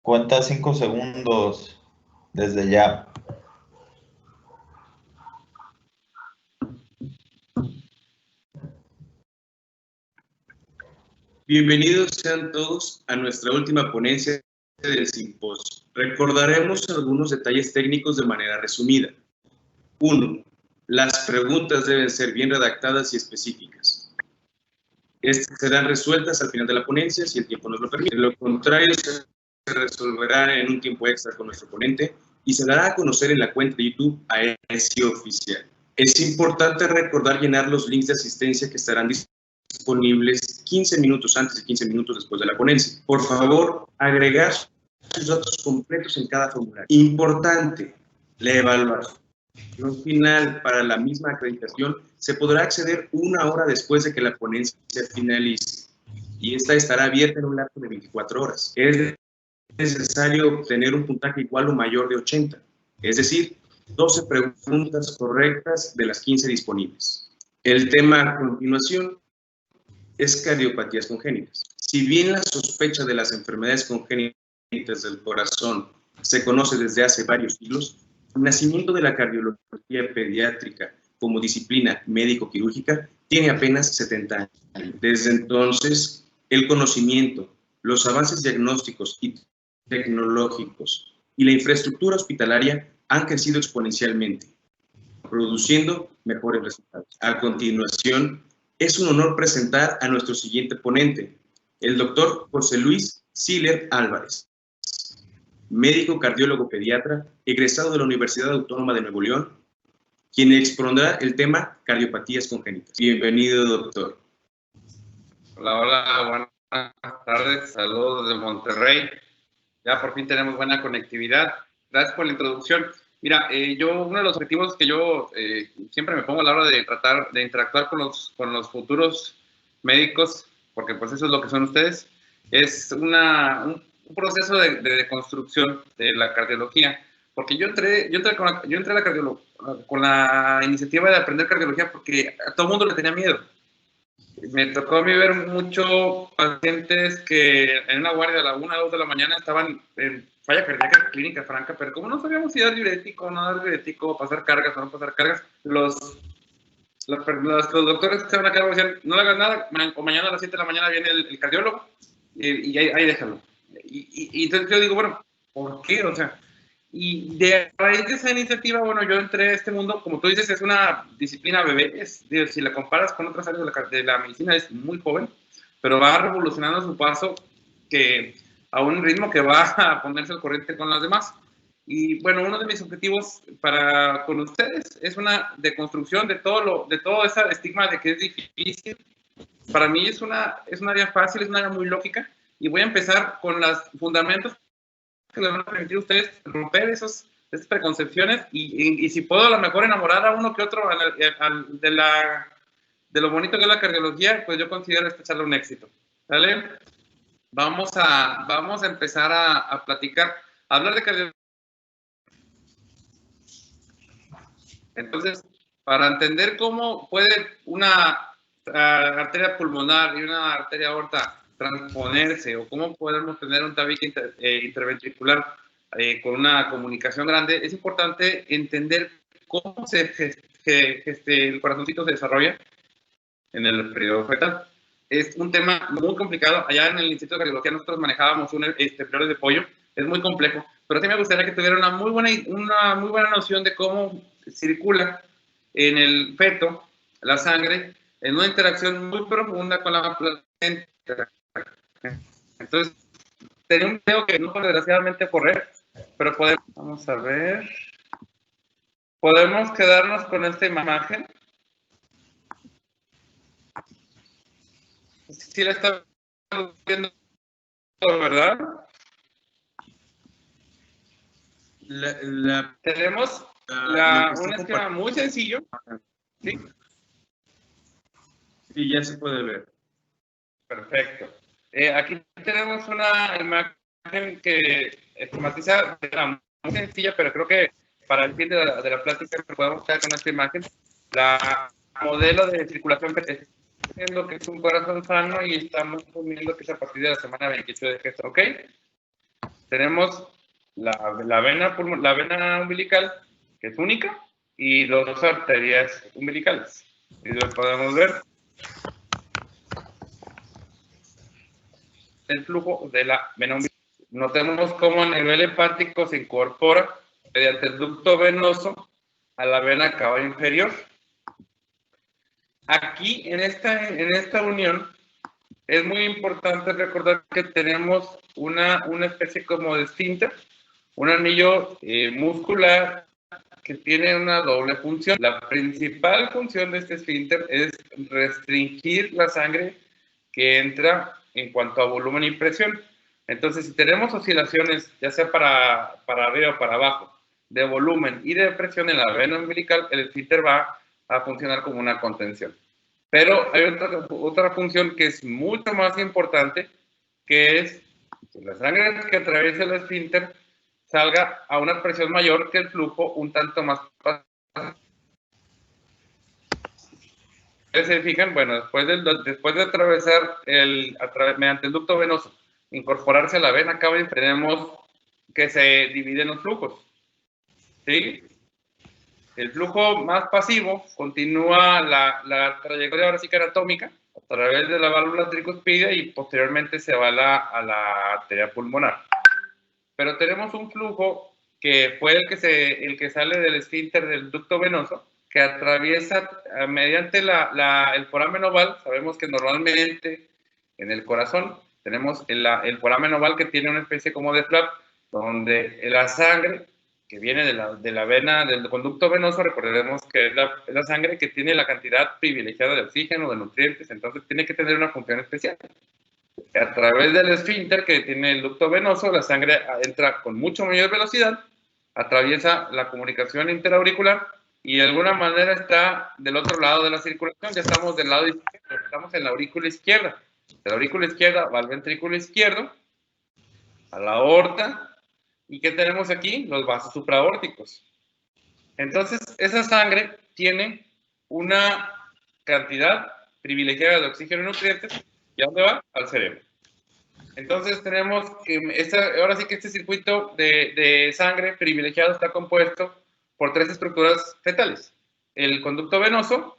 Cuenta 5 segundos desde ya. Bienvenidos sean todos a nuestra última ponencia del simposio. Recordaremos algunos detalles técnicos de manera resumida. 1. Las preguntas deben ser bien redactadas y específicas. Estas serán resueltas al final de la ponencia si el tiempo nos lo permite. De lo contrario, se resolverá en un tiempo extra con nuestro ponente y se dará a conocer en la cuenta de YouTube AESI Oficial. Es importante recordar llenar los links de asistencia que estarán disponibles 15 minutos antes y 15 minutos después de la ponencia. Por favor, agregar sus datos completos en cada formulario. Importante, la evaluación final para la misma acreditación se podrá acceder 1 hora después de que la ponencia finalice y esta estará abierta en un lapso de 24 horas. Es necesario obtener un puntaje igual o mayor de 80, es decir, 12 preguntas correctas de las 15 disponibles. El tema a continuación es cardiopatías congénitas. Si bien la sospecha de las enfermedades congénitas del corazón se conoce desde hace varios siglos, el nacimiento de la cardiología pediátrica como disciplina médico-quirúrgica tiene apenas 70 años. Desde entonces, el conocimiento, los avances diagnósticos y tecnológicos y la infraestructura hospitalaria han crecido exponencialmente, produciendo mejores resultados. A continuación, es un honor presentar a nuestro siguiente ponente, el doctor José Luis Siller Álvarez, médico cardiólogo pediatra, egresado de la Universidad Autónoma de Nuevo León, quien expondrá el tema cardiopatías congénitas. Bienvenido, doctor. Hola, hola, buenas tardes, saludos desde Monterrey. Ya por fin tenemos buena conectividad. Gracias por la introducción. Mira, uno de los objetivos que yo siempre me pongo a la hora de tratar de interactuar con los futuros médicos, porque pues eso es lo que son ustedes, es un proceso de construcción de la cardiología. Porque yo entré a la cardiología con la iniciativa de aprender cardiología porque a todo el mundo le tenía miedo. Me tocó a mí ver muchos pacientes que en una guardia a la 1 o 2 de la mañana estaban en falla cardíaca clínica franca, pero como no sabíamos si dar diurético o no dar diurético, pasar cargas o no pasar cargas, los doctores que estaban a cargo decían, no le hagas nada, o mañana a las 7 de la mañana viene el cardiólogo y ahí déjalo. Y entonces yo digo, bueno, ¿por qué? O sea, y de raíz de esa iniciativa, bueno, yo entré a este mundo, como tú dices, es una disciplina bebé, si la comparas con otras áreas de la medicina, es muy joven, pero va revolucionando su paso a un ritmo que va a ponerse al corriente con las demás. Y bueno, uno de mis objetivos con ustedes es una deconstrucción de todo ese estigma de que es difícil. Para mí es un área fácil, es un área muy lógica, y voy a empezar con los fundamentos que les van a permitir a ustedes romper esas preconcepciones y si puedo a lo mejor enamorar a uno que otro de lo bonito que es la cardiología, pues yo considero esta charla un éxito. ¿Vale? Vamos a empezar a platicar, a hablar de cardiología. Entonces, para entender cómo puede una arteria pulmonar y una arteria aorta transponerse, o cómo podemos tener un tabique interventricular con una comunicación grande, es importante entender cómo el corazoncito se desarrolla en el periodo fetal. Es un tema muy complicado. Allá en el Instituto de Cardiología nosotros manejábamos flores de pollo. Es muy complejo, pero sí me gustaría que tuviera una muy buena noción de cómo circula en el feto la sangre en una interacción muy profunda con la placenta. Entonces, tenía un video que no puede desgraciadamente correr, pero vamos a ver. Podemos quedarnos con esta imagen. Sí la está viendo, ¿verdad? Tenemos un esquema muy sencillo. ¿Sí? Sí, ya se puede ver. Perfecto. Aquí tenemos una imagen que esquematiza de manera muy sencilla, pero creo que para el fin de la plática podemos quedar con esta imagen. La modelo de circulación fetal, diciendo que es un corazón sano y estamos asumiendo que es a partir de la semana 28 de gesto. ¿Ok? tenemos la vena umbilical, que es única, y dos arterias umbilicales. Y lo podemos ver. El flujo de la vena umbilical. Notemos cómo a nivel hepático se incorpora mediante el ducto venoso a la vena cava inferior. Aquí, en esta unión, es muy importante recordar que tenemos una especie como de esfínter, un anillo muscular que tiene una doble función. La principal función de este esfínter es restringir la sangre que entra en cuanto a volumen y presión. Entonces, si tenemos oscilaciones, ya sea para arriba o para abajo, de volumen y de presión en la vena umbilical, el esfínter va a funcionar como una contención. Pero hay otra función que es mucho más importante, que es que la sangre que atraviesa el esfínter salga a una presión mayor que el flujo un tanto más. ¿Se fijan? Bueno, después de atravesar mediante el ducto venoso, incorporarse a la vena cava, tenemos que se dividen los flujos. ¿Sí? El flujo más pasivo continúa la trayectoria ahora sí que anatómica a través de la válvula tricuspidia y posteriormente se va a la arteria pulmonar. Pero tenemos un flujo que fue el que sale del esfínter del ducto venoso, que atraviesa mediante el foramen oval. Sabemos que normalmente en el corazón tenemos el foramen oval que tiene una especie como de flap, donde la sangre que viene de la vena, del conducto venoso, recordemos que es la sangre que tiene la cantidad privilegiada de oxígeno, de nutrientes, entonces tiene que tener una función especial. A través del esfínter que tiene el ducto venoso, la sangre entra con mucho mayor velocidad, atraviesa la comunicación interauricular y de alguna manera está del otro lado de la circulación. Ya estamos del lado izquierdo, estamos en la aurícula izquierda. De la aurícula izquierda va al ventrículo izquierdo, a la aorta. ¿Y qué tenemos aquí? Los vasos supraórticos. Entonces, esa sangre tiene una cantidad privilegiada de oxígeno y nutrientes. ¿Y a dónde va? Al cerebro. Entonces, tenemos que ahora sí que este circuito de sangre privilegiado está compuesto por tres estructuras fetales. El conducto venoso,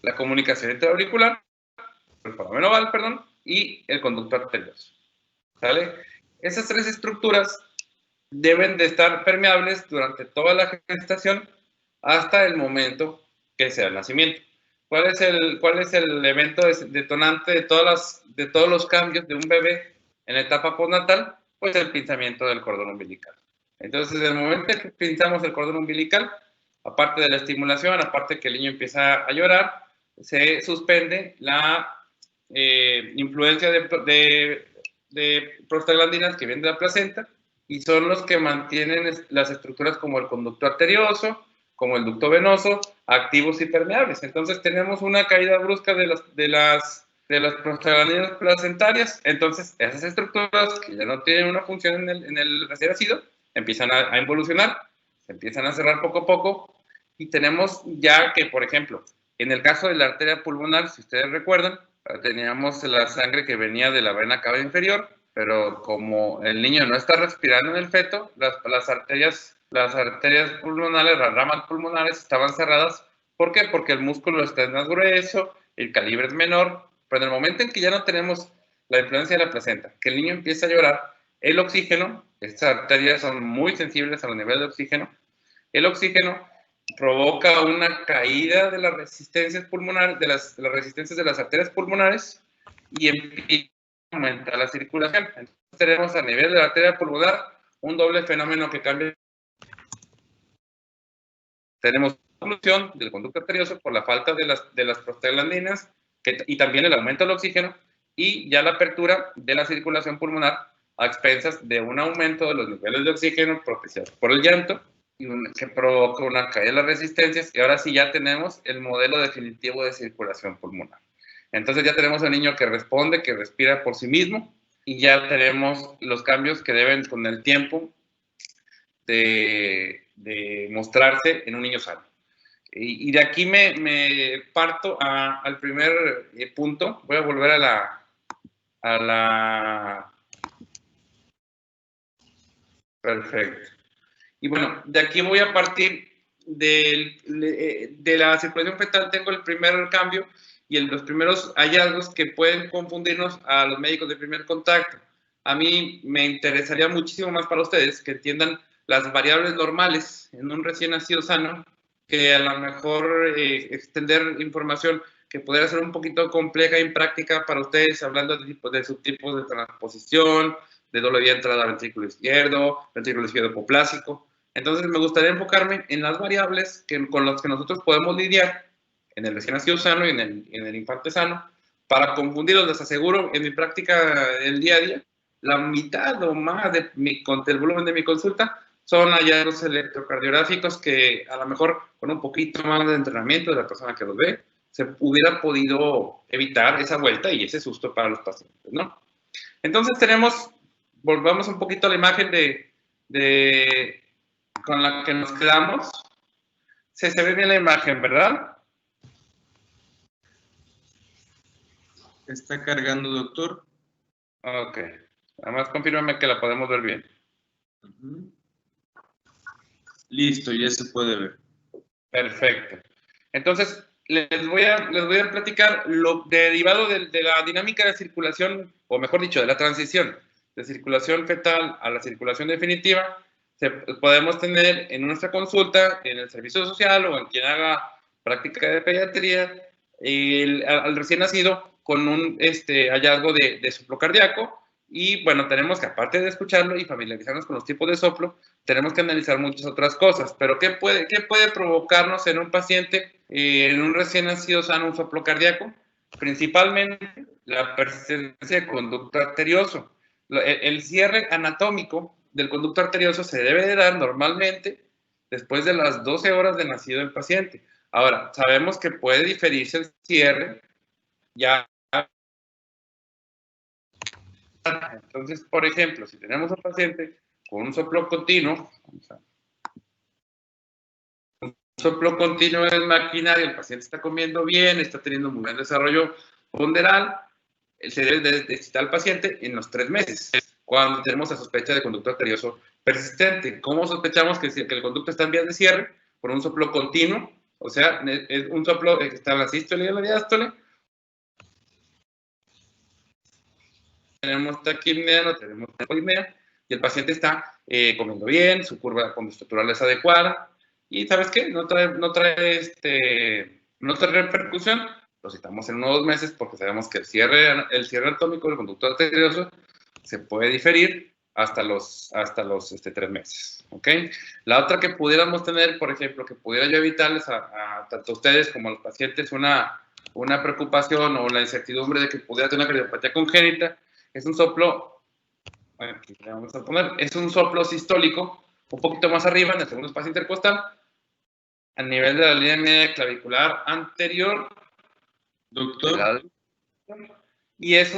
la comunicación interauricular, el foramen oval, perdón, y el conducto arterioso. ¿Sale? Esas tres estructuras deben de estar permeables durante toda la gestación hasta el momento que sea el nacimiento. ¿Cuál es el evento detonante de todos los cambios de un bebé en la etapa postnatal? Pues el pinzamiento del cordón umbilical. Entonces, en el momento que pinzamos el cordón umbilical, aparte de la estimulación, aparte que el niño empieza a llorar, se suspende la influencia de prostaglandinas que vienen de la placenta, y son los que mantienen las estructuras como el conducto arterioso, como el ducto venoso, activos y permeables. Entonces tenemos una caída brusca de las prostaglandinas placentarias. Entonces esas estructuras que ya no tienen una función en el recién nacido empiezan a involucionar, se empiezan a cerrar poco a poco, y tenemos ya que, por ejemplo, en el caso de la arteria pulmonar, si ustedes recuerdan, teníamos la sangre que venía de la vena cava inferior, pero como el niño no está respirando en el feto, las arterias pulmonares, las ramas pulmonares estaban cerradas. ¿Por qué? Porque el músculo está más grueso, el calibre es menor, pero en el momento en que ya no tenemos la influencia de la placenta, que el niño empieza a llorar, el oxígeno, estas arterias son muy sensibles a los niveles de oxígeno, el oxígeno provoca una caída de las resistencias pulmonares, de las resistencias de las arterias pulmonares, y empieza a aumentar la circulación. Entonces tenemos a nivel de la arteria pulmonar un doble fenómeno que cambia. Tenemos la obstrucción del conducto arterioso por la falta de las prostaglandinas y también el aumento del oxígeno, y ya la apertura de la circulación pulmonar a expensas de un aumento de los niveles de oxígeno propiciado por el llanto, que provoca una caída de las resistencias, y ahora sí ya tenemos el modelo definitivo de circulación pulmonar. Entonces ya tenemos al niño que responde, que respira por sí mismo, y ya tenemos los cambios que deben con el tiempo de mostrarse en un niño sano. Y de aquí me parto al primer punto. Voy a volver a la Perfecto. Y bueno, de aquí voy a partir de la circulación fetal. Tengo el primer cambio y los primeros hallazgos que pueden confundirnos a los médicos de primer contacto. A mí me interesaría muchísimo más para ustedes que entiendan las variables normales en un recién nacido sano, que a lo mejor extender información que pudiera ser un poquito compleja y práctica para ustedes, hablando de subtipos de transposición, de doble vía entrada ventrículo izquierdo hipoplásico. Entonces, me gustaría enfocarme en las variables con las que nosotros podemos lidiar en el recién nacido sano y en el infante sano. Para confundirlos, les aseguro, en mi práctica del día a día, la mitad o más del volumen de mi consulta son hallazgos electrocardiográficos que a lo mejor con un poquito más de entrenamiento de la persona que los ve, se hubiera podido evitar esa vuelta y ese susto para los pacientes, ¿no? Entonces volvamos un poquito a la imagen con la que nos quedamos. Se ve bien la imagen, ¿verdad? Está cargando, doctor. Ok. Nada más confírmame que la podemos ver bien. Listo, ya se puede ver. Perfecto. Entonces, les voy a platicar lo derivado de la dinámica de circulación, o mejor dicho, de la transición de circulación fetal a la circulación definitiva. Podemos tener en nuestra consulta, en el servicio social o en quien haga práctica de pediatría, al recién nacido con un hallazgo de soplo cardíaco. Y bueno, tenemos que, aparte de escucharlo y familiarizarnos con los tipos de soplo, tenemos que analizar muchas otras cosas. Pero ¿qué puede provocarnos en un paciente, en un recién nacido sano, un soplo cardíaco? Principalmente la persistencia de conducto arterioso. El cierre anatómico del conducto arterioso se debe de dar normalmente después de las 12 horas de nacido del paciente. Ahora, sabemos que puede diferirse el cierre ya. Entonces, por ejemplo, si tenemos un paciente con un soplo continuo, es maquinario, el paciente está comiendo bien, está teniendo un buen desarrollo ponderal, se debe de citar al paciente en los 3 meses, cuando tenemos la sospecha de conducto arterioso persistente. ¿Cómo sospechamos que el conducto está en vías de cierre? Por un soplo continuo, o sea, es un soplo que está en la sístole y en la diástole. Tenemos taquipnea, no tenemos taquipnea, y el paciente está comiendo bien, su curva conductural es adecuada, y ¿sabes qué? No trae repercusión. Lo citamos en unos 2 meses porque sabemos que el cierre anatómico del conducto arterioso se puede diferir hasta los 3 meses, ¿ok? La otra que pudiéramos tener, por ejemplo, que pudiera yo evitarles a tanto a ustedes como a los pacientes una preocupación o la incertidumbre de que pudiera tener una cardiopatía congénita, es un soplo, aquí le vamos a poner, es un soplo sistólico, un poquito más arriba, en el segundo espacio intercostal, a nivel de la línea media clavicular anterior. Doctor. Y es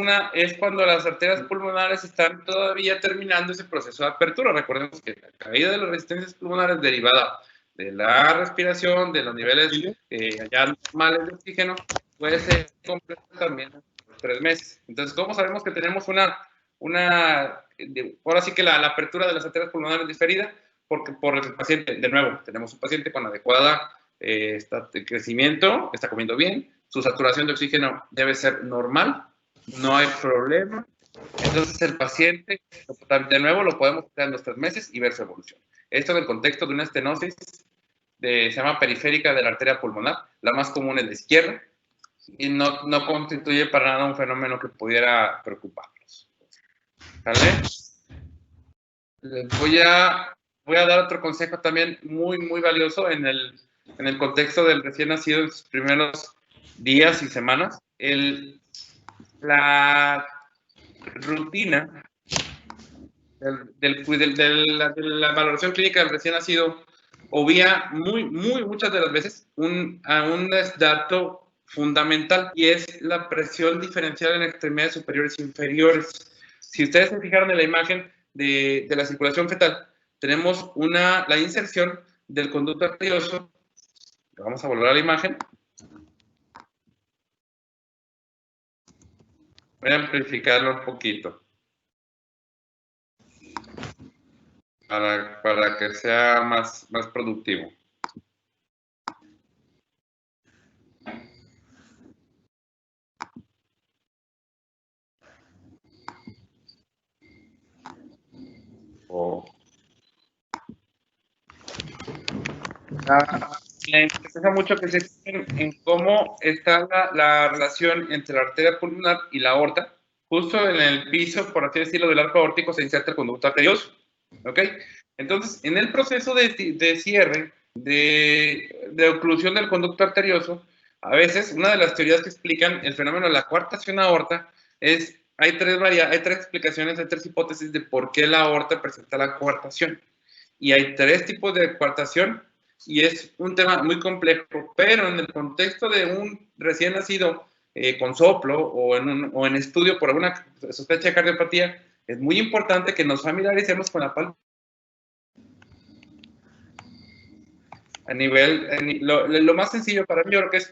cuando las arterias pulmonares están todavía terminando ese proceso de apertura. Recordemos que la caída de las resistencias pulmonares derivada de la respiración, de los niveles ya normales de oxígeno, puede ser completa también en los 3 meses. Entonces, ¿cómo sabemos que tenemos ahora sí que la apertura de las arterias pulmonares diferida? Porque por el paciente, de nuevo, tenemos un paciente con adecuada crecimiento, está comiendo bien, su saturación de oxígeno debe ser normal, no hay problema. Entonces el paciente, de nuevo, lo podemos traer en los 3 meses y ver su evolución. Esto en el contexto de una estenosis se llama periférica de la arteria pulmonar, la más común es la izquierda, y no constituye para nada un fenómeno que pudiera preocuparnos. ¿Vale? Les voy a dar otro consejo también muy, muy valioso en el contexto del recién nacido en sus primeros días y semanas. La rutina de la valoración clínica del recién nacido obvia muchas de las veces un dato fundamental, y es la presión diferencial en extremidades superiores e inferiores. Si ustedes se fijaron en la imagen de la circulación fetal, tenemos la inserción del conducto arterioso. Vamos a volver a la imagen. Voy a amplificarlo un poquito. para que sea más productivo. Me interesa mucho que se fijen en cómo está la relación entre la arteria pulmonar y la aorta. Justo en el piso, por así decirlo, del arco aórtico se inserta el conducto arterioso. ¿Ok? Entonces, en el proceso de cierre, de oclusión del conducto arterioso, a veces una de las teorías que explican el fenómeno de la coartación aorta es, hay tres explicaciones, hay tres hipótesis de por qué la aorta presenta la coartación. Y hay tres tipos de coartación, y es un tema muy complejo, pero en el contexto de un recién nacido con soplo o en estudio por alguna sospecha de cardiopatía, es muy importante que nos familiaricemos con la palpación. Lo más sencillo para mí, yo creo que es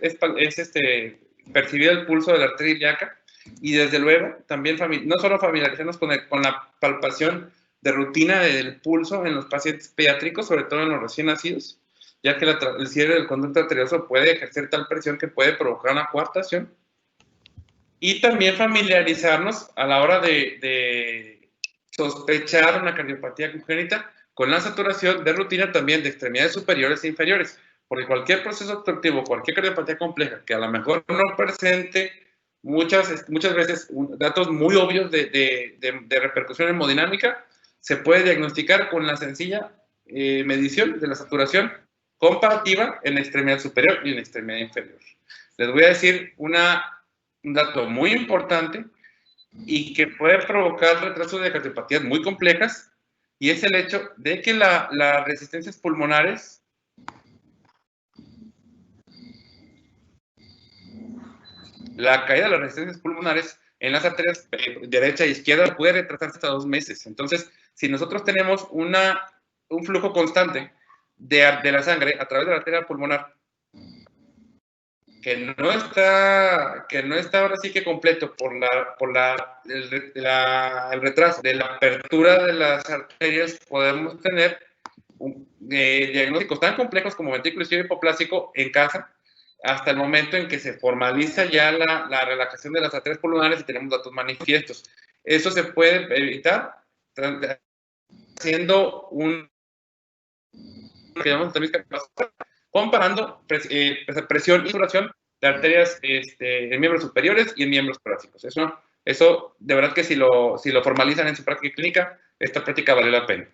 percibir el pulso de la arteria ilíaca, y desde luego también no solo familiarizarnos con la palpación de rutina del pulso en los pacientes pediátricos, sobre todo en los recién nacidos, ya que el cierre del conducto arterioso puede ejercer tal presión que puede provocar una coartación. Y también familiarizarnos a la hora de sospechar una cardiopatía congénita con la saturación de rutina también de extremidades superiores e inferiores, porque cualquier proceso obstructivo, cualquier cardiopatía compleja que a lo mejor no presente muchas veces datos muy obvios de repercusión hemodinámica, se puede diagnosticar con la sencilla medición de la saturación comparativa en la extremidad superior y en la extremidad inferior. Les voy a decir un dato muy importante y que puede provocar retrasos de cardiopatías muy complejas, y es el hecho de que las resistencias pulmonares la caída de las resistencias pulmonares en las arterias derecha e izquierda puede retrasarse hasta 2 meses. Entonces, si nosotros tenemos un flujo constante de la sangre a través de la arteria pulmonar que no está ahora sí que completo por el retraso de la apertura de las arterias, podemos tener diagnósticos tan complejos como ventrículo izquierdo hipoplástico en casa, hasta el momento en que se formaliza ya la relajación de las arterias pulmonares y tenemos datos manifiestos. Eso se puede evitar haciendo comparando presión y saturación de arterias en miembros superiores y en miembros torácicos. Eso de verdad que si lo formalizan en su práctica clínica, esta práctica vale la pena.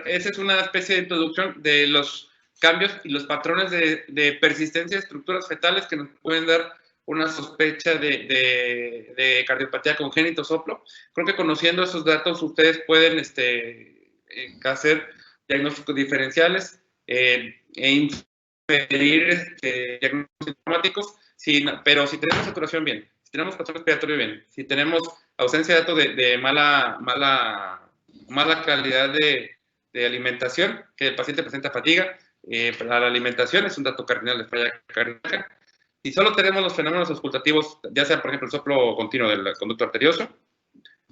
Esa es una especie de introducción de los cambios y los patrones de persistencia de estructuras fetales que nos pueden dar una sospecha de cardiopatía congénita o soplo. Creo que conociendo esos datos ustedes pueden hacer diagnósticos diferenciales e inferir diagnósticos sintomáticos, pero si tenemos saturación bien, si tenemos patrón respiratorio bien, si tenemos ausencia de datos de mala calidad de alimentación, que el paciente presenta fatiga, la alimentación es un dato cardinal de falla cardíaca. Si solo tenemos los fenómenos auscultativos, ya sea, por ejemplo, el soplo continuo del conducto arterioso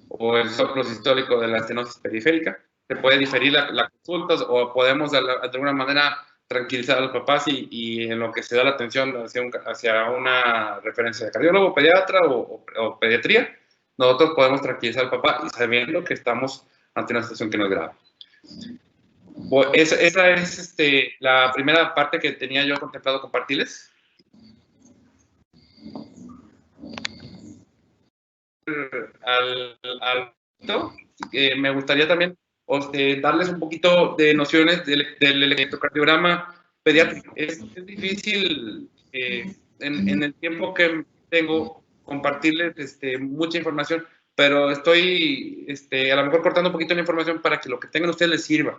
o el soplo sistólico de la estenosis periférica, se puede diferir la consulta o podemos de alguna manera tranquilizar a los papás y en lo que se da la atención hacia una referencia de cardiólogo, pediatra o pediatría, nosotros podemos tranquilizar al papá y sabiendo que estamos ante una situación que no es grave. Esa es la primera parte que tenía yo contemplado compartirles. Me gustaría también darles un poquito de nociones del electrocardiograma pediátrico. Es difícil en el tiempo que tengo compartirles mucha información, pero estoy a lo mejor cortando un poquito la información para que lo que tengan ustedes les sirva.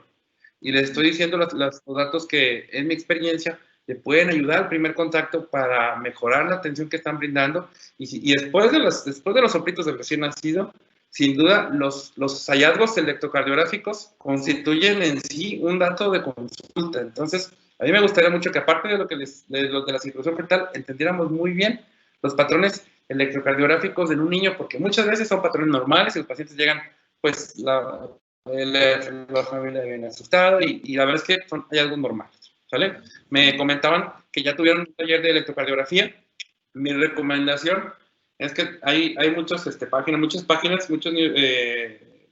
Y les estoy diciendo los datos que en mi experiencia le pueden ayudar al primer contacto para mejorar la atención que están brindando. Y después de los soplitos del recién nacido, sin duda, los hallazgos electrocardiográficos constituyen en sí un dato de consulta. Entonces, a mí me gustaría mucho que aparte de lo que de la circulación fetal, entendiéramos muy bien los patrones electrocardiográficos en un niño, porque muchas veces son patrones normales y los pacientes llegan, pues, la familia viene asustada y la verdad es que hay algo normal, ¿sale? Me comentaban que ya tuvieron un taller de electrocardiografía. Mi recomendación es que hay muchas páginas, muchos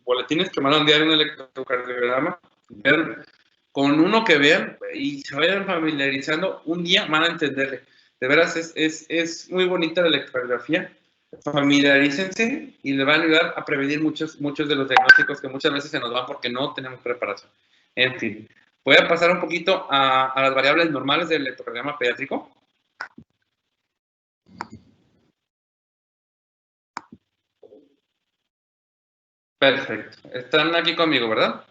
boletines que mandan diario un electrocardiograma. Vean, con uno que vean y se vayan familiarizando, un día van a entenderle. De veras, es muy bonita la electrocardiografía. Familiarícense y le va a ayudar a prevenir muchos de los diagnósticos que muchas veces se nos van porque no tenemos preparación. En fin, voy a pasar un poquito a las variables normales del electrocardiograma pediátrico. Perfecto. Están aquí conmigo, ¿verdad?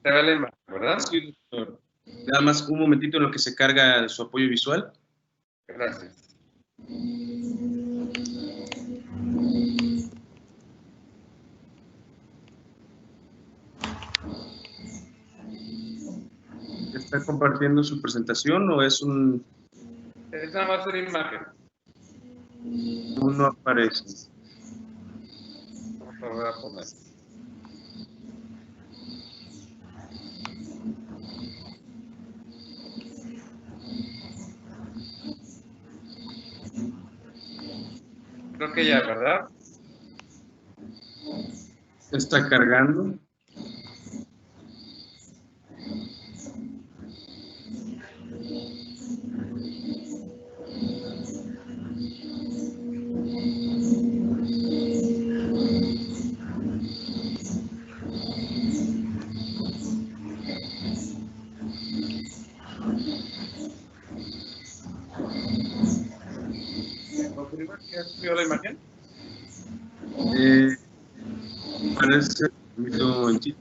Se ve la imagen, ¿verdad? Sí, doctor. Nada más un momentito en lo que se carga su apoyo visual. Gracias. ¿Está compartiendo su presentación o es un...? Es nada más una imagen. No aparece. Lo voy a poner. Creo que ya, ¿verdad? Está cargando. ¿Confirma que ya subió la imagen? Parece... Permítame un momentito.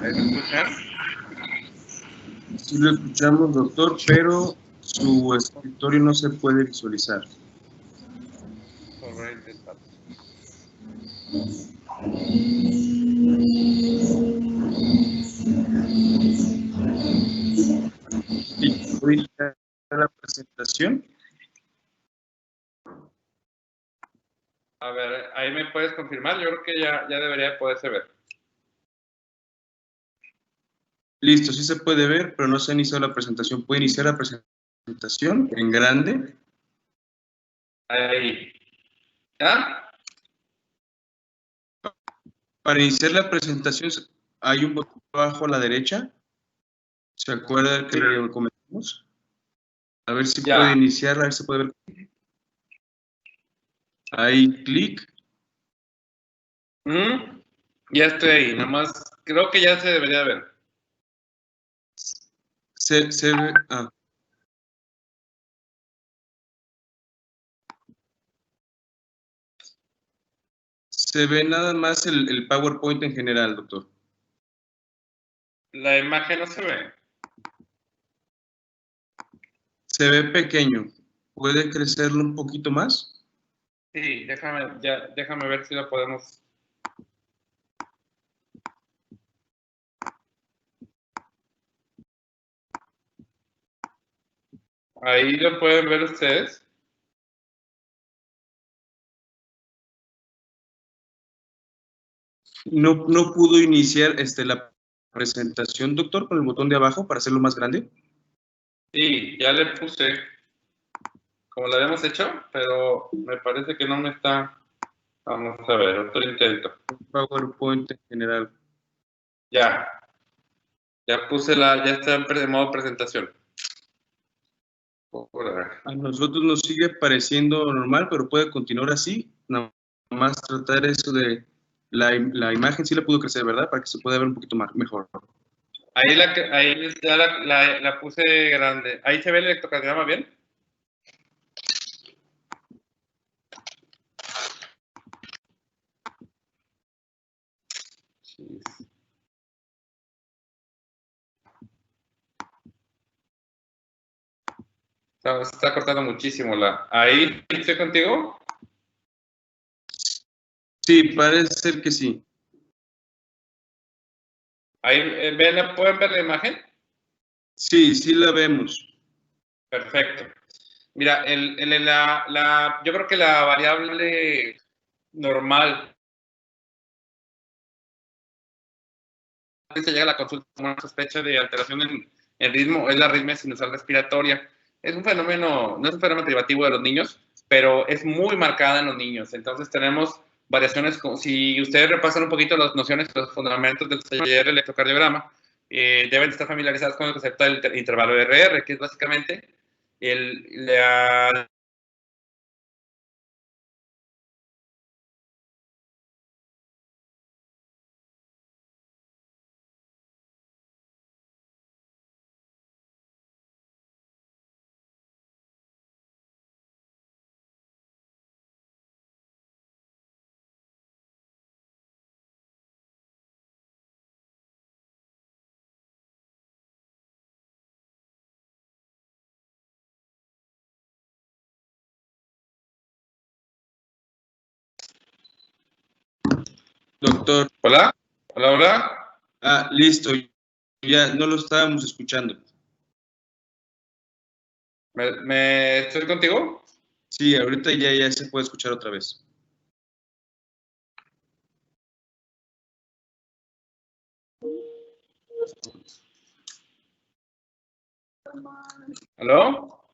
¿Ahí me escuchan? Sí lo escuchamos, doctor, pero su escritorio no se puede visualizar. Voy a intentar. Sí, ¿puede iniciar la presentación? A ver, ahí me puedes confirmar. Yo creo que ya debería poderse ver. Listo, sí se puede ver, pero no se ha iniciado la presentación. ¿Puede iniciar la presentación en grande? Ahí. ¿Ya? Para iniciar la presentación hay un botón abajo a la derecha. ¿Se acuerda que le comentamos? A ver si Ya. puede iniciarla, a ver si puede ver. Ahí, clic. Ya estoy ahí. Nomás creo que ya se debería ver. Se ve. Se ve nada más el PowerPoint en general, doctor. La imagen no se ve. Se ve pequeño. ¿Puede crecerlo un poquito más? Sí, déjame ver si lo podemos. Ahí lo pueden ver ustedes. No pudo iniciar la presentación, doctor, con el botón de abajo para hacerlo más grande. Sí, ya le puse como lo habíamos hecho, pero me parece que no me está. Vamos a ver, otro intento. PowerPoint en general. Ya puse ya está en modo presentación. A nosotros nos sigue pareciendo normal, pero puede continuar así. Nada más tratar eso de la imagen, sí la pudo crecer, ¿verdad? Para que se pueda ver un poquito más, mejor. Ahí ya la puse grande. ¿Ahí se ve el electrocardiograma bien? Se está cortando muchísimo Ahí, ¿estoy contigo? Sí, parece ser que sí. Ahí, ¿pueden ver la imagen? Sí, sí la vemos. Perfecto. Mira, yo creo que la variable normal se llega a la consulta con una sospecha de alteración en ritmo, es la arritmia sinusal respiratoria. Es un fenómeno, no es un fenómeno privativo de los niños, pero es muy marcada en los niños. Entonces tenemos variaciones, si ustedes repasan un poquito las nociones, los fundamentos del taller de electrocardiograma, deben estar familiarizados con el concepto del intervalo de RR, que es básicamente la Doctor. ¿Hola? ¿Hola, hola? Ah, listo. Ya no lo estábamos escuchando. ¿Estoy contigo? Sí, ahorita ya se puede escuchar otra vez. ¿Aló?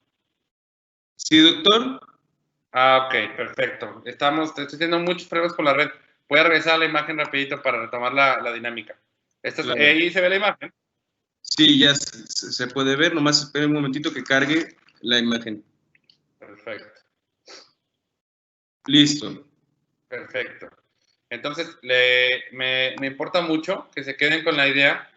Sí, doctor. Ah, ok, perfecto. Estoy teniendo muchos problemas con la red. Voy a regresar a la imagen rapidito para retomar la dinámica. Claro. Ahí se ve la imagen. Sí, ya se puede ver. Nomás espere un momentito que cargue la imagen. Perfecto. Listo. Perfecto. Entonces, me importa mucho que se queden con la idea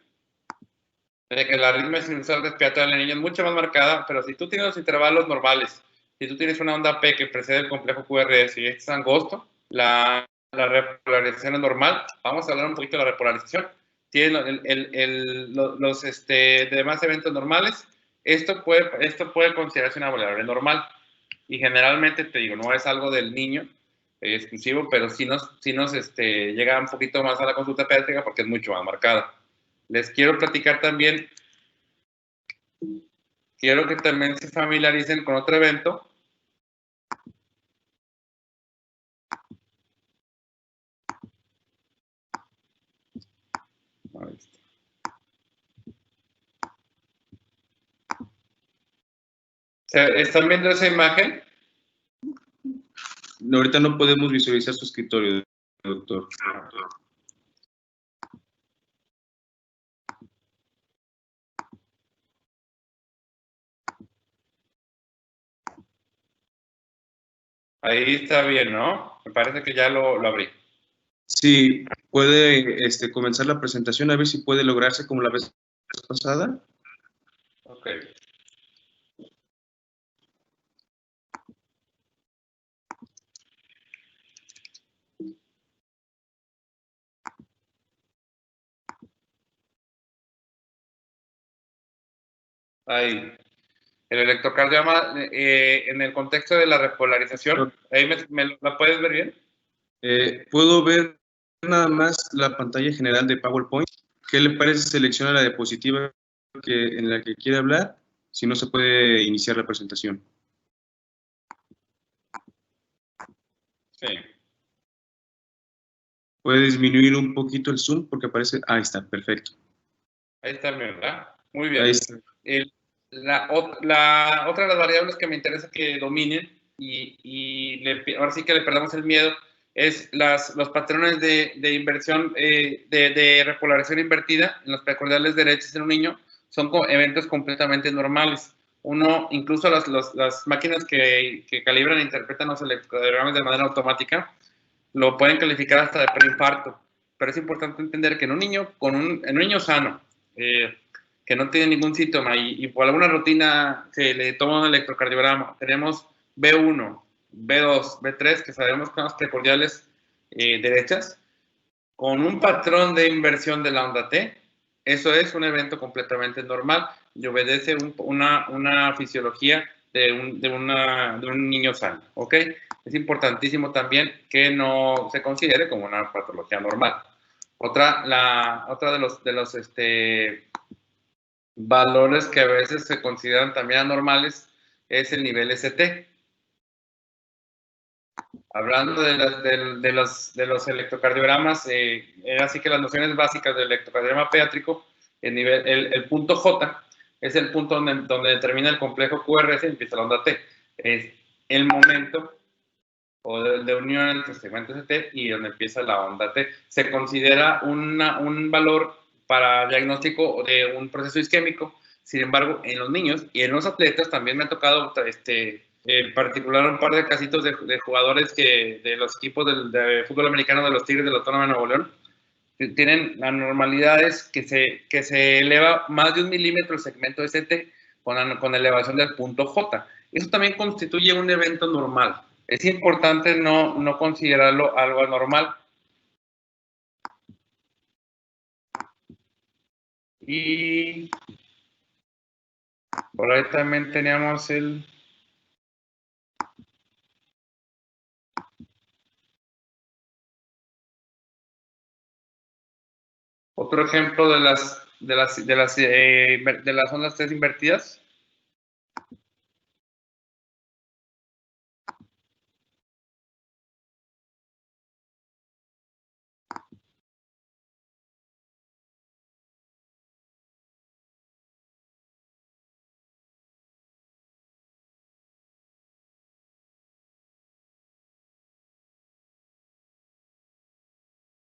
de que la arritmia sinusal respiratoria en la niña es mucho más marcada, pero si tú tienes los intervalos normales, si tú tienes una onda P que precede el complejo QRS y este es angosto, la repolarización es normal. Vamos a hablar un poquito de la repolarización. Tienen los demás eventos normales. Esto puede considerarse una variable normal. Y generalmente, te digo, no es algo del niño exclusivo, pero sí nos llega un poquito más a la consulta pediátrica porque es mucho más marcada. Les quiero platicar también, quiero que también se familiaricen con otro evento. Ahí está. ¿Están viendo esa imagen? No, ahorita no podemos visualizar su escritorio, doctor. Ahí está bien, ¿no? Me parece que ya lo abrí. Sí, puede comenzar la presentación, a ver si puede lograrse como la vez pasada. Ok. Ahí. El electrocardiograma, en el contexto de la repolarización, ¿ahí la puedes ver bien? Puedo ver nada más la pantalla general de PowerPoint. ¿Qué le parece si selecciona la diapositiva en la que quiere hablar? Si no, se puede iniciar la presentación. Sí. Puede disminuir un poquito el zoom porque aparece... Ahí está, perfecto. Ahí está bien, ¿verdad? Muy bien. Ahí está. La otra de las variables que me interesa que dominen ahora sí que le perdamos el miedo es los patrones de inversión, de repolarización invertida en los precordiales derechos en un niño. Son eventos completamente normales. Incluso las máquinas que calibran e interpretan los electrocardiogramas de manera automática lo pueden calificar hasta de preinfarto. Pero es importante entender que en un niño sano, que no tiene ningún síntoma y por alguna rutina se le toma un electrocardiograma, tenemos B1, B2, B3, que sabemos que son las precordiales derechas, con un patrón de inversión de la onda T, eso es un evento completamente normal y obedece una fisiología de un niño sano, ¿ok? Es importantísimo también que no se considere como una patología normal. Otra de los valores que a veces se consideran también anormales es el nivel ST. Hablando de los electrocardiogramas, así que las nociones básicas del electrocardiograma pediátrico, el punto J es el punto donde determina el complejo QRS y empieza la onda T. Es el momento o de unión entre el segmento ST y donde empieza la onda T. Se considera un valor para diagnóstico de un proceso isquémico. Sin embargo, en los niños y en los atletas también me ha tocado en particular un par de casitos de jugadores de los equipos de fútbol americano de los Tigres de la Autónoma de Nuevo León, que tienen anormalidades que se eleva más de 1 milímetro el segmento ST con elevación del punto J. Eso también constituye un evento normal. Es importante no considerarlo algo anormal. Y por ahí también teníamos otro ejemplo de las ondas T invertidas.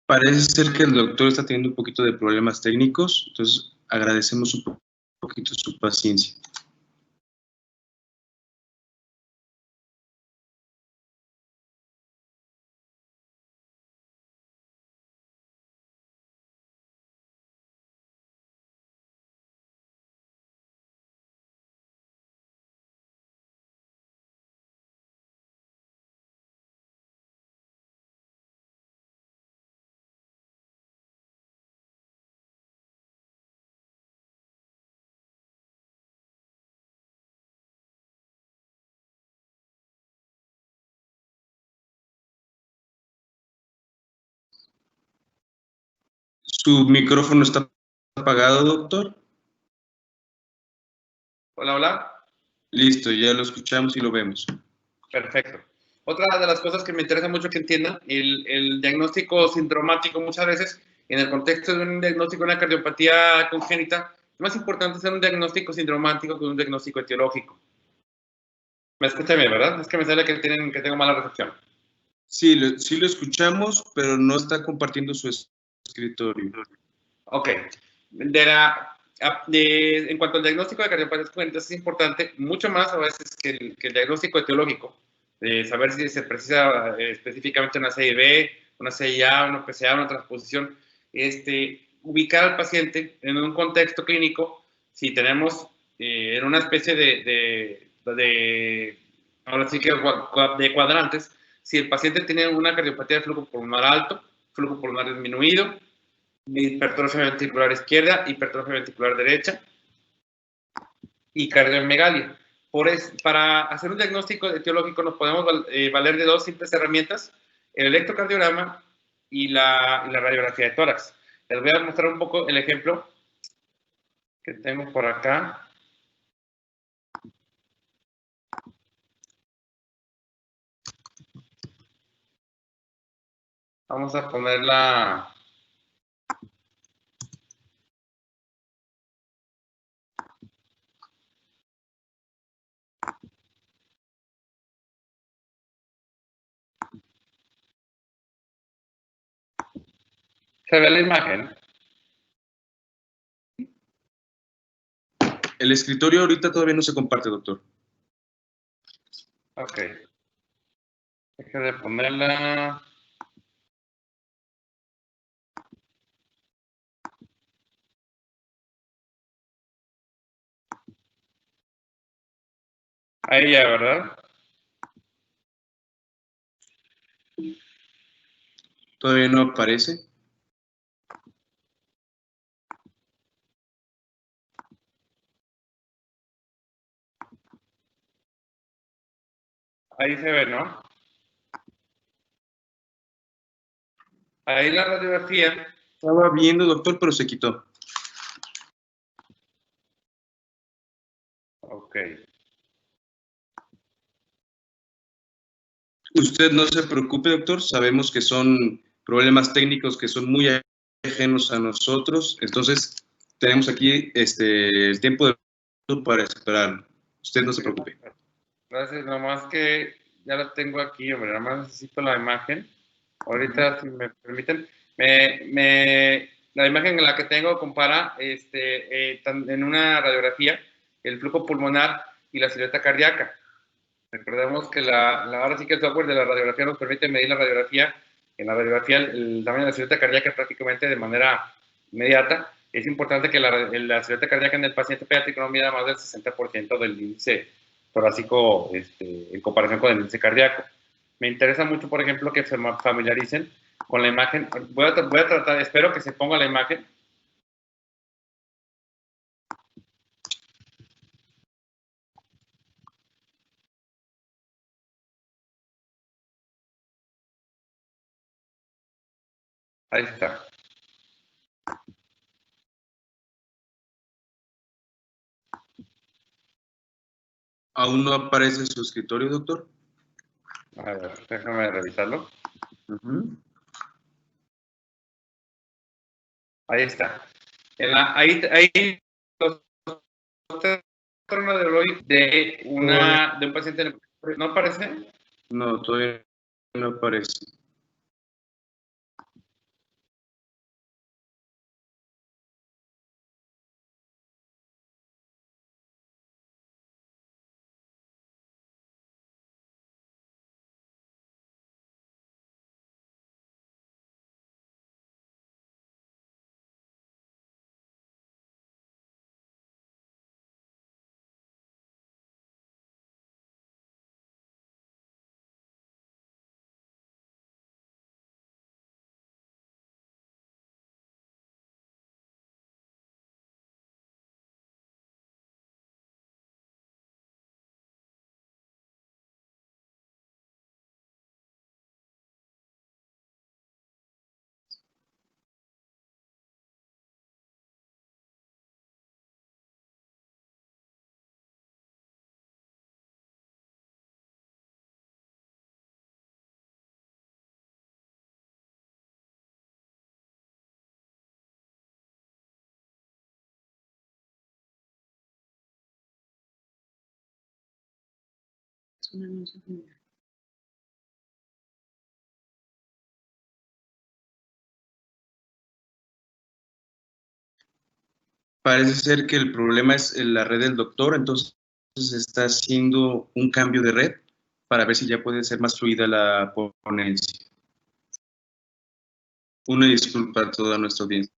Parece ser que el doctor está teniendo un poquito de problemas técnicos, entonces agradecemos un poquito su paciencia. ¿Su micrófono está apagado, doctor? Hola, hola. Listo, ya lo escuchamos y lo vemos. Perfecto. Otra de las cosas que me interesa mucho que entiendan, el diagnóstico sindromático muchas veces, en el contexto de un diagnóstico de una cardiopatía congénita, es más importante hacer un diagnóstico sindromático que un diagnóstico etiológico. ¿Me escuchan bien, verdad? Es que me sale que tengo mala recepción. Sí, sí lo escuchamos, pero no está compartiendo su escritorio. Ok. En cuanto al diagnóstico de cardiopatías congénitas, es importante, mucho más a veces que el diagnóstico etiológico, de saber si se precisa específicamente una CIB, una CIA, una PCA, una transposición, ubicar al paciente en un contexto clínico, si tenemos en una especie ahora sí que de cuadrantes, si el paciente tiene una cardiopatía de flujo pulmonar alto, flujo pulmonar disminuido, hipertrofia ventricular izquierda, hipertrofia ventricular derecha y cardiomegalia. Para hacer un diagnóstico etiológico nos podemos valer de dos simples herramientas, el electrocardiograma y la radiografía de tórax. Les voy a mostrar un poco el ejemplo que tengo por acá. Vamos a poner la... ¿Se ve la imagen? El escritorio ahorita todavía no se comparte, doctor. Ok. Déjame ponerla... Ahí ya, ¿verdad? Todavía no aparece. Ahí se ve, ¿no? Ahí la radiografía. Estaba viendo, doctor, pero se quitó. Ok. Usted no se preocupe, doctor. Sabemos que son problemas técnicos que son muy ajenos a nosotros. Entonces, tenemos aquí el tiempo para esperar. Usted no se preocupe. Gracias, nomás que ya la tengo aquí, hombre, nada más necesito la imagen. Ahorita, si me permiten, la imagen en la que tengo compara en una radiografía el flujo pulmonar y la silueta cardíaca. Recordemos que ahora sí que el software de la radiografía nos permite medir la radiografía. En la radiografía, el tamaño de la silueta cardíaca prácticamente de manera inmediata. Es importante que la silueta cardíaca en el paciente pediátrico no mida más del 60% del índice torácico en comparación con el índice cardíaco. Me interesa mucho, por ejemplo, que se familiaricen con la imagen. Voy a tratar, espero que se ponga la imagen. Ahí está. ¿Aún no aparece su escritorio, doctor? A ver, déjame revisarlo. Ahí está. Ahí los de un paciente. ¿No aparece? No, todavía no aparece. Parece ser que el problema es en la red del doctor, entonces está haciendo un cambio de red para ver si ya puede ser más fluida la ponencia. Una disculpa a toda nuestra audiencia.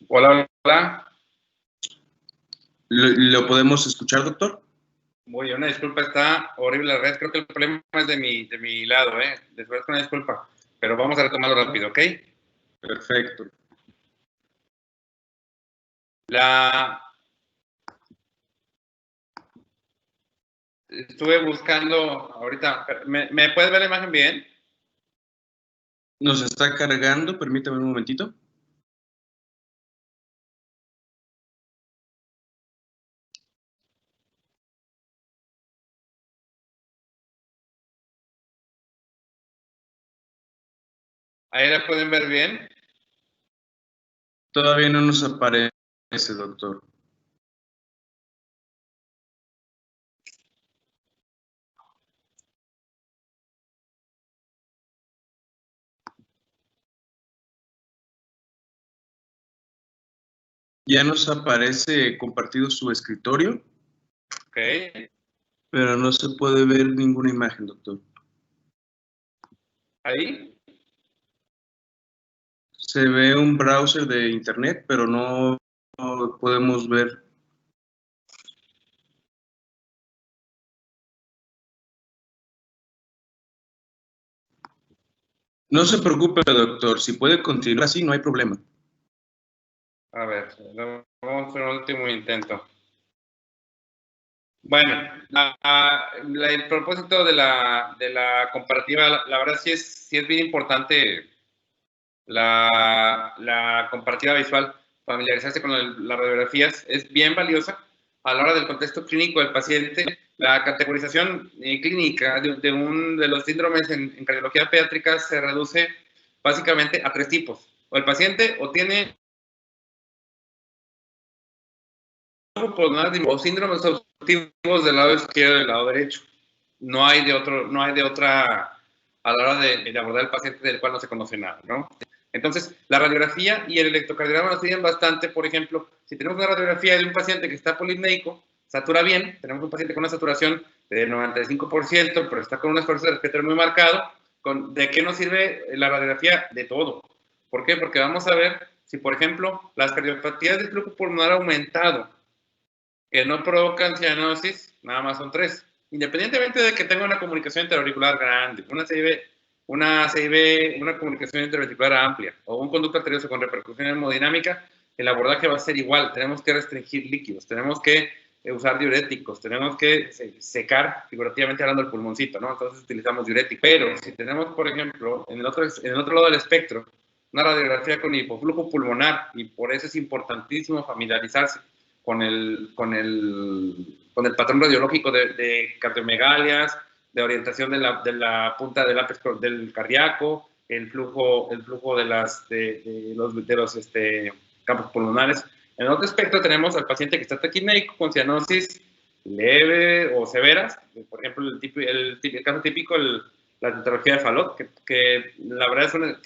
Hola, hola. ¿Lo podemos escuchar, doctor? Muy bien, una disculpa, está horrible la red. Creo que el problema es de mi lado, ¿eh? Les ofrezco una disculpa, pero vamos a retomarlo rápido, ¿ok? Perfecto. Estuve buscando ahorita, ¿me puedes ver la imagen bien? Nos está cargando, permítame un momentito. Ahí la pueden ver bien. Todavía no nos aparece, doctor. Ya nos aparece compartido su escritorio, Ok. pero no se puede ver ninguna imagen, doctor. Ahí. Se ve un browser de internet, pero no podemos ver. No se preocupe, doctor. Si puede continuar así, no hay problema. A ver, vamos a hacer un último intento. Bueno, el propósito de la comparativa, la verdad sí es bien importante la comparativa visual, familiarizarse con las radiografías, es bien valiosa a la hora del contexto clínico del paciente. La categorización clínica de los síndromes en cardiología pediátrica se reduce básicamente a 3 tipos. O el paciente o tiene o síndromes obstructivos del lado izquierdo y del lado derecho. No hay de otra a la hora de abordar al paciente del cual no se conoce nada, ¿no? Entonces, la radiografía y el electrocardiograma nos sirven bastante. Por ejemplo, si tenemos una radiografía de un paciente que está polipnéico, satura bien, tenemos un paciente con una saturación de 95%, pero está con un esfuerzo respiratorio muy marcado, ¿de qué nos sirve la radiografía? De todo. ¿Por qué? Porque vamos a ver si, por ejemplo, las cardiopatías del flujo pulmonar aumentado que no provocan cianosis, nada más son 3. Independientemente de que tenga una comunicación interauricular grande, una comunicación interauricular amplia o un conducto arterioso con repercusión hemodinámica, el abordaje va a ser igual. Tenemos que restringir líquidos, tenemos que usar diuréticos, tenemos que secar, figurativamente hablando, el pulmoncito, ¿no? Entonces utilizamos diuréticos. Pero si tenemos, por ejemplo, en el otro lado del espectro, una radiografía con hipoflujo pulmonar, y por eso es importantísimo familiarizarse con el patrón radiológico de cardiomegalias, de orientación de la punta del ápex del cardíaco, el flujo de los campos pulmonares. En el otro espectro tenemos al paciente que está taquipnéico con cianosis leve o severas, por ejemplo, el caso típico, la tetralogía de Fallot, que la verdad es una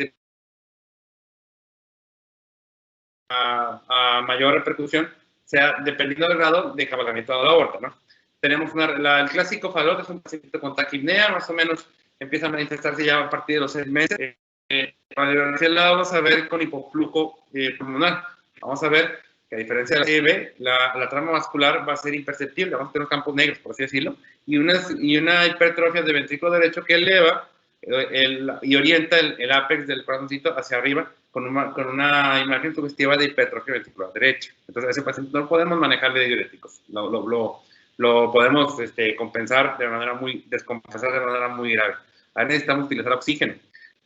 a mayor repercusión, sea dependiendo del grado de cabalgamiento de la aorta, ¿no? Tenemos el clásico Fallot, es un paciente con taquipnea, más o menos empieza a manifestarse ya a partir de los 6 meses. Para el lado vamos a ver con hipoflujo pulmonar. Vamos a ver que a diferencia de la CIB, la trama vascular va a ser imperceptible, vamos a tener campos negros, por así decirlo, y una hipertrofia del ventrículo derecho que eleva y orienta el ápex del corazoncito hacia arriba con una imagen sugestiva de hipertrofia ventricular derecha. Entonces, a ese paciente no podemos manejarle diuréticos, lo podemos compensar de manera descompensar de manera muy grave. Ahí necesitamos utilizar oxígeno,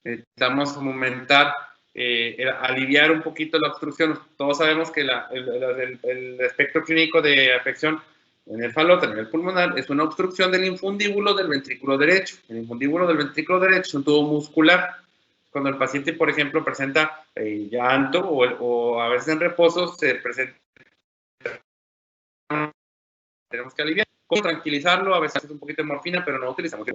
necesitamos aumentar, aliviar un poquito la obstrucción. Todos sabemos que el espectro clínico de afección en el Fallot, a nivel pulmonar, es una obstrucción del infundíbulo del ventrículo derecho. El infundíbulo del ventrículo derecho es un tubo muscular. Cuando el paciente, por ejemplo, presenta llanto o a veces en reposo, se presenta. Tenemos que aliviar, tranquilizarlo, a veces un poquito de morfina, pero no utilizamos.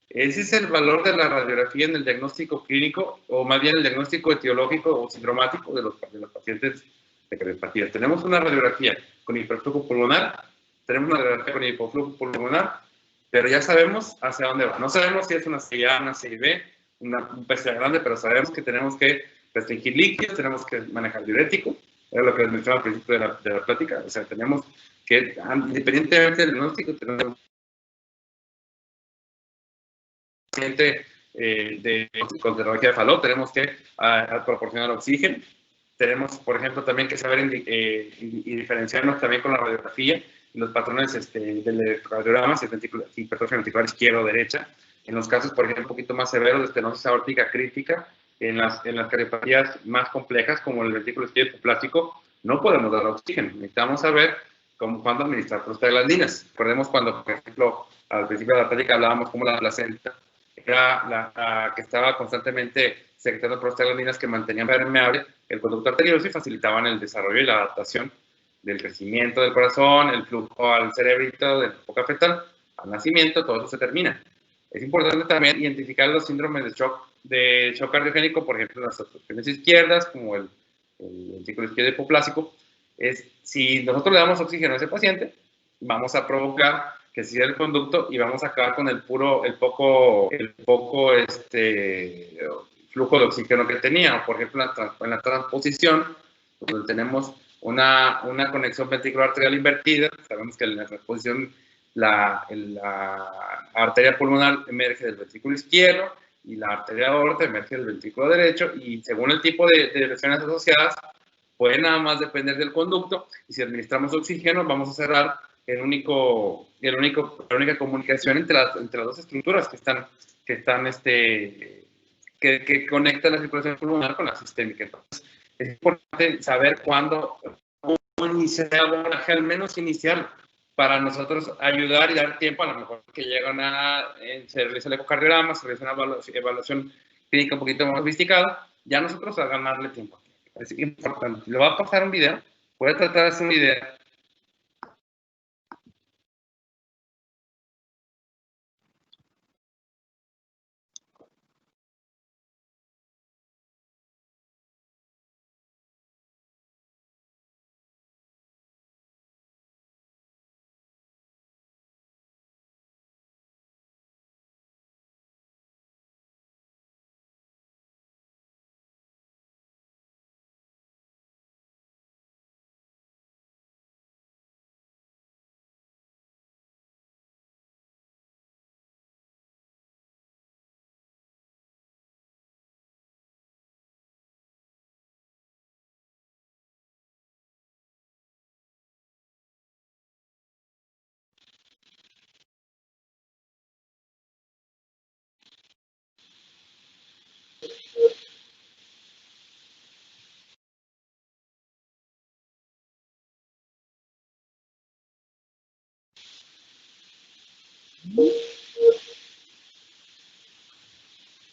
Ese es el valor de la radiografía en el diagnóstico clínico, o más bien el diagnóstico etiológico o sindromático de los pacientes de cardiopatías. Tenemos una radiografía con hiperflujo pulmonar, tenemos una radiografía con hipoflujo pulmonar, pero ya sabemos hacia dónde va. No sabemos si es una CIA, una CIB, un PCA grande, pero sabemos que tenemos que restringir líquidos, tenemos que manejar diurético, era lo que les mencionaba al principio de la plática, o sea, tenemos que, independientemente del diagnóstico, tenemos paciente con terminología de Fallot, tenemos que proporcionar oxígeno. Tenemos, por ejemplo, también que saber y diferenciarnos también con la radiografía y los patrones del electrocardiograma, si hipertrofia ventricular izquierda o derecha. En los casos, por ejemplo, un poquito más severos de estenosis aórtica crítica, en las cardiopatías más complejas, como el ventrículo izquierdo hipoplástico, no podemos dar oxígeno. Necesitamos saber cuándo administrar prostaglandinas. Recordemos cuando, por ejemplo, al principio de la plática hablábamos cómo la placenta era la que estaba constantemente secretando prostaglandinas que mantenían permeable el conducto arterioso y facilitaban el desarrollo y la adaptación del crecimiento del corazón, el flujo al cerebrito, del foco fetal, al nacimiento, todo eso se termina. Es importante también identificar los síndromes de shock cardiogénico, por ejemplo, en las opciones izquierdas, como el ventrículo izquierdo hipoplástico. Si nosotros le damos oxígeno a ese paciente, vamos a provocar que se cierre el conducto y vamos a acabar con el poco flujo de oxígeno que tenía. Por ejemplo, en la transposición, donde tenemos una conexión ventricular arterial invertida, sabemos que en la transposición la arteria pulmonar emerge del ventrículo izquierdo y la arteria aorta emerge del ventrículo derecho, y según el tipo de lesiones asociadas, puede nada más depender del conducto, y si administramos oxígeno, vamos a cerrar la única comunicación entre las dos estructuras que conectan la circulación pulmonar con la sistémica. Entonces, es importante saber cuándo iniciar el abordaje, al menos inicial, para nosotros ayudar y dar tiempo, a lo mejor que llegan se realiza el ecocardiograma, se realiza una evaluación clínica un poquito más sofisticada, ya nosotros a ganarle tiempo. Es importante. Le va a pasar un video, voy a tratar de hacer un video.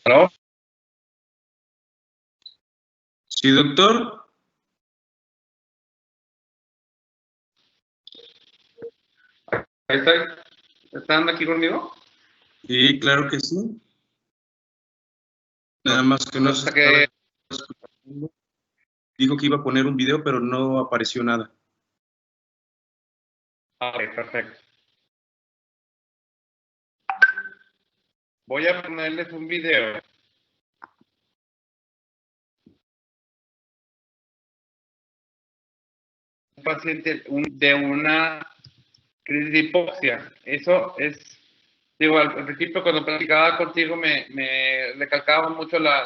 ¿Aló? Sí, doctor. Ahí está. ¿Están aquí conmigo? Sí, claro que sí. Nada más que no se estaba escuchando. Dijo que iba a poner un video, pero no apareció nada. Ok, perfecto. Voy a ponerles un video. Un paciente de una crisis de hipoxia. Eso es, digo, al principio cuando platicaba contigo me recalcaba mucho la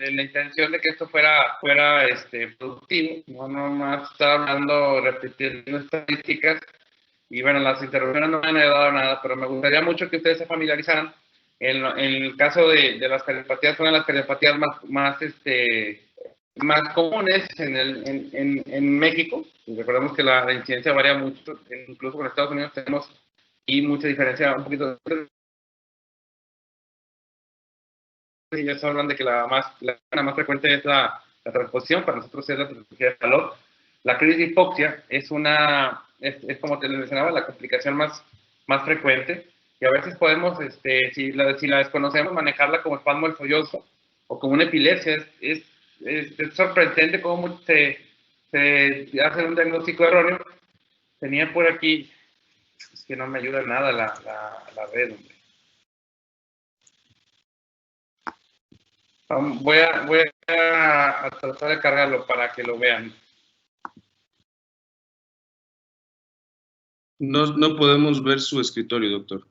intención de que esto fuera productivo, no nomás estar hablando, repitiendo estadísticas, y bueno, las interrupciones no me han ayudado a nada, pero me gustaría mucho que ustedes se familiarizaran. En el caso de las cardiopatías, una de las cardiopatías más comunes en México. Y recordemos que la incidencia varía mucho, incluso con Estados Unidos tenemos y mucha diferencia, un poquito. Ellos hablan de que la más frecuente es la transposición, para nosotros es la transposición de Fallot. La crisis de hipoxia es como te mencionaba, la complicación más frecuente, y a veces podemos, si la desconocemos, manejarla como espasmo del folloso o como una epilepsia. Es sorprendente cómo se hace un diagnóstico erróneo. Tenía por aquí, es que no me ayuda nada la red, hombre. Voy a a tratar de cargarlo para que lo vean. No podemos ver su escritorio, doctor.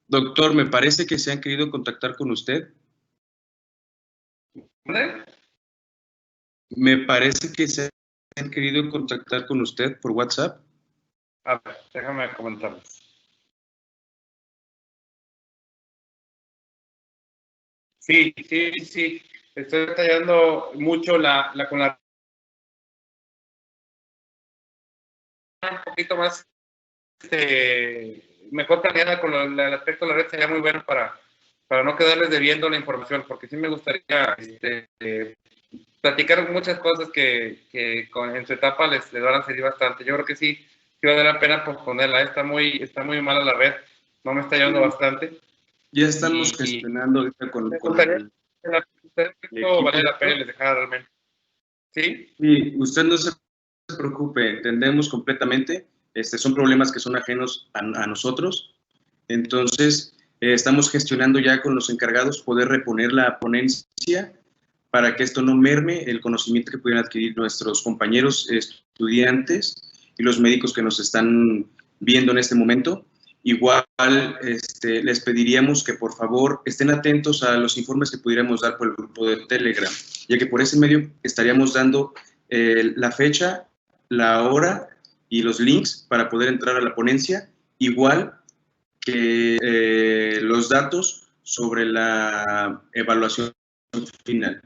Doctor, me parece que se han querido contactar con usted. ¿Vale? Me parece que se han querido contactar con usted por WhatsApp. A ver, déjame comentarles. Sí. Estoy detallando mucho con la un poquito más mejor planeada con el aspecto de la red sería muy bueno para no quedarles debiendo la información, porque sí me gustaría platicar muchas cosas que en su etapa les van a servir bastante. Yo creo que sí vale la pena posponerla. Está muy mala la red, no me está ayudando bastante. Ya estamos gestionando ahorita con el equipo, vale la pena les dejar realmente. ¿Sí? Sí, usted no se preocupe, entendemos completamente. Son problemas que son ajenos a nosotros. Entonces, estamos gestionando ya con los encargados poder reponer la ponencia para que esto no merme el conocimiento que pudieran adquirir nuestros compañeros estudiantes y los médicos que nos están viendo en este momento. Igual les pediríamos que por favor estén atentos a los informes que pudiéramos dar por el grupo de Telegram, ya que por ese medio estaríamos dando la fecha, la hora y los links para poder entrar a la ponencia, igual que los datos sobre la evaluación final.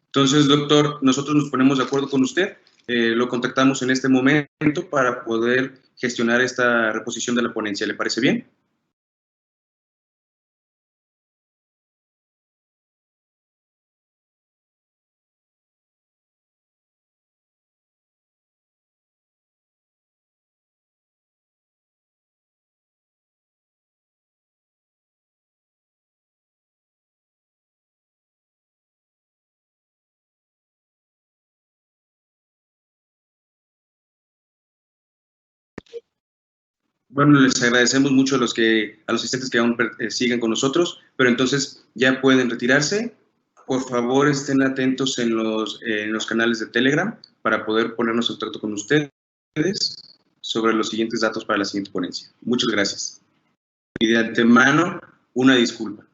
Entonces, doctor, nosotros nos ponemos de acuerdo con usted, lo contactamos en este momento para poder gestionar esta reposición de la ponencia. ¿Le parece bien? Bueno, les agradecemos mucho a los asistentes que aún siguen con nosotros, pero entonces ya pueden retirarse. Por favor, estén atentos en los canales de Telegram para poder ponernos en contacto con ustedes sobre los siguientes datos para la siguiente ponencia. Muchas gracias. Y de antemano, una disculpa.